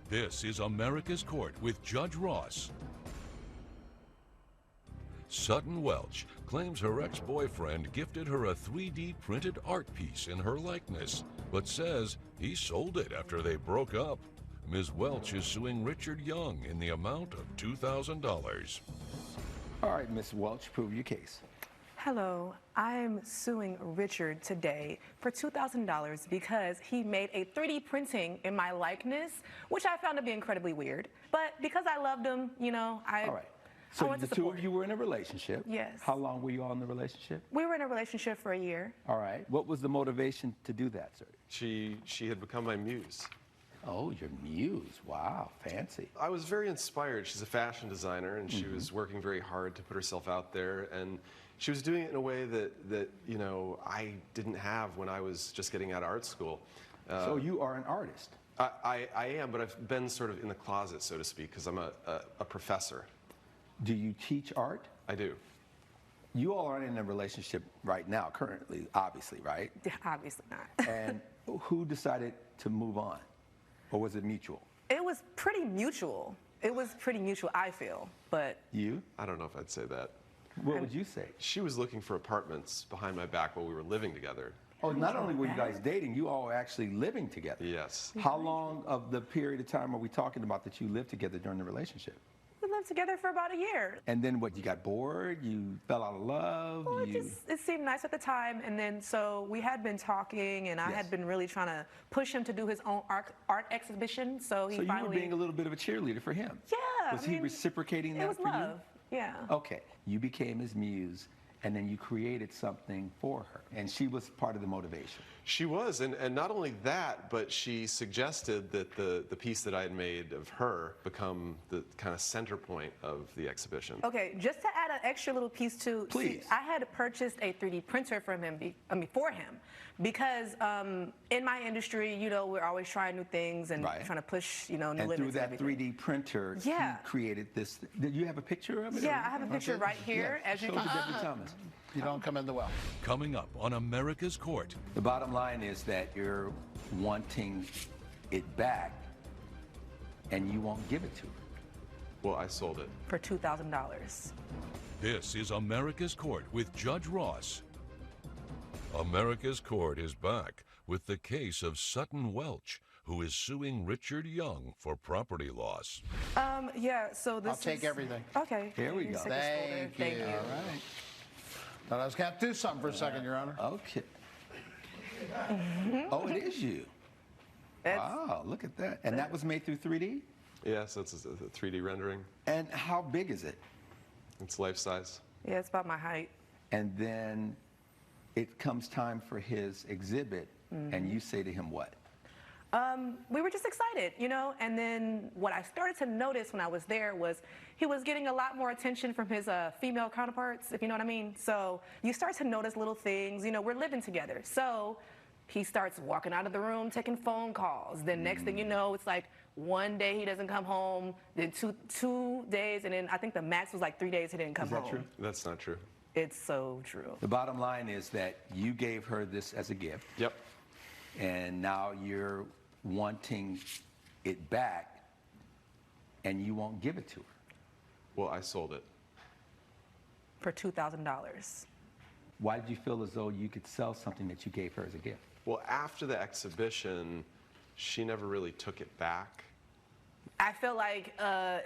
This is America's Court with Judge Ross. Sutton Welch claims her ex-boyfriend gifted her a 3D printed art piece in her likeness, but says he sold it after they broke up. Ms. Welch is suing Richard Young in the amount of $2,000. All right, Ms. Welch, prove your case. Hello, I'm suing Richard today for $2,000 because he made a 3D printing in my likeness, which I found to be incredibly weird. But because I loved him, you know, All right. So went the to two support of you were in a relationship. Yes. How long were you all in the relationship? We were in a relationship for a year. All right. What was the motivation to do that, sir? She had become my muse. Oh, your muse. Wow, fancy. I was very inspired. She's a fashion designer, and she was working very hard to put herself out there, and she was doing it in a way that you know, I didn't have when I was just getting out of art school. So you are an artist. I am, but I've been sort of in the closet, so to speak, because I'm a professor. Do you teach art? I do. You all aren't in a relationship right now, currently, obviously, right? Obviously not. And who decided to move on? Or was it mutual? It was pretty mutual. It was pretty mutual, I feel, but You? I don't know if I'd say that. What would you say? She was looking for apartments behind my back while we were living together. Oh, not only were you guys dating, you all were actually living together. Yes. How long of the period of time are we talking about that you lived together during the relationship? we lived together for about a year. And then what, you got bored? You fell out of love? Well, you... it seemed nice at the time, and then so we had been talking, and I Yes. had been really trying to push him to do his own art exhibition. So he So you finally. were being a little bit of a cheerleader for him? Yeah. Was I he mean, reciprocating that It was for love. Yeah. you? Okay. You became his muse, and then you created something for her, and she was part of the motivation. She was, and not only that, but she suggested that the piece that I had made of her become the kind of center point of the exhibition. Okay, just to add an extra little piece to, Please. I had purchased a 3D printer for him, for him, because in my industry, you know, we're always trying new things and Right. trying to push, you know, new And limits. through that and everything. 3D printer, Yeah. he created this. Did you have a picture of it? Yeah, I have a picture right here, as you Show can to see. Deputy Thomas. You don't come in the well. Coming up on America's Court. The bottom line is that you're wanting it back, and you won't give it to her. Well, I sold it. For $2,000. This is America's Court with Judge Ross. America's Court is back with the case of Sutton Welch, who is suing Richard Young for property loss. Yeah, so this I'll take is- everything. Okay. Here we You go. stick a folder. Thank you. Thank you. All right. Thought I was going to do something for a second, Your Honor. Okay. Oh, it is you. That's- Wow, look at that. And that was made through 3D? Yes, that's a 3D rendering. And how big is it? It's life size. Yeah, it's about my height. And then it comes time for his exhibit, and you say to him what? We were just excited, you know, and then what I started to notice when I was there was he was getting a lot more attention from his female counterparts, if you know what I mean. So you start to notice little things, you know, we're living together. So he starts walking out of the room, taking phone calls. Then next thing you know, it's like one day he doesn't come home, then two days, and then I think the max was like 3 days he didn't come Is that home. true? That's not true. It's so true. The bottom line is that you gave her this as a gift, Yep. and now you're wanting it back, and you won't give it to her. Well, I sold it. For $2,000. Why did you feel as though you could sell something that you gave her as a gift? Well, after the exhibition, she never really took it back. I feel like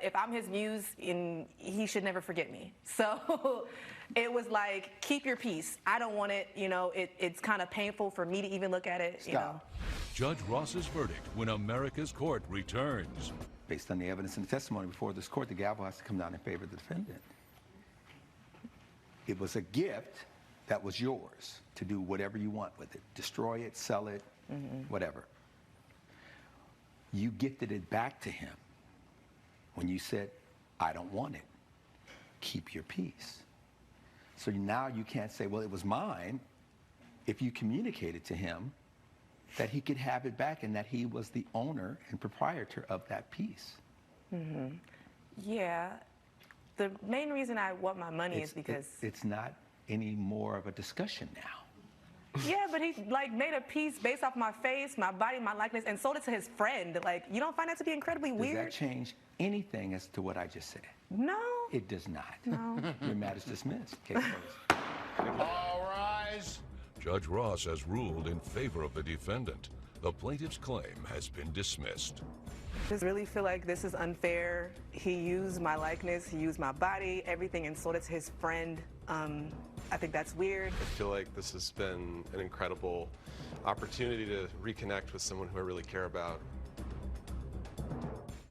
if I'm his muse, he should never forget me. So it was like, keep your peace. I don't want it. You know, it's kind of painful for me to even look at it. You know. Judge Ross's verdict when America's Court returns. Based on the evidence and the testimony before this court, the gavel has to come down in favor of the defendant. It was a gift that was yours to do whatever you want with it. Destroy it, sell it, whatever. You gifted it back to him when you said, I don't want it. Keep your peace. So now you can't say, well, it was mine. If you communicated to him that he could have it back and that he was the owner and proprietor of that piece. Yeah. The main reason I want my money is because it's not any more of a discussion now. Yeah, but he like made a piece based off my face, my body, my likeness, and sold it to his friend. Like, you don't find that to be incredibly Does weird? that change anything as to what I just said? No. It does not. No. Your matter is dismissed. Case closed. All rise. Judge Ross has ruled in favor of the defendant. The plaintiff's claim has been dismissed. I just really feel like this is unfair. He used my likeness, he used my body, everything, and sold it to his friend. I think that's weird. I feel like this has been an incredible opportunity to reconnect with someone who I really care about.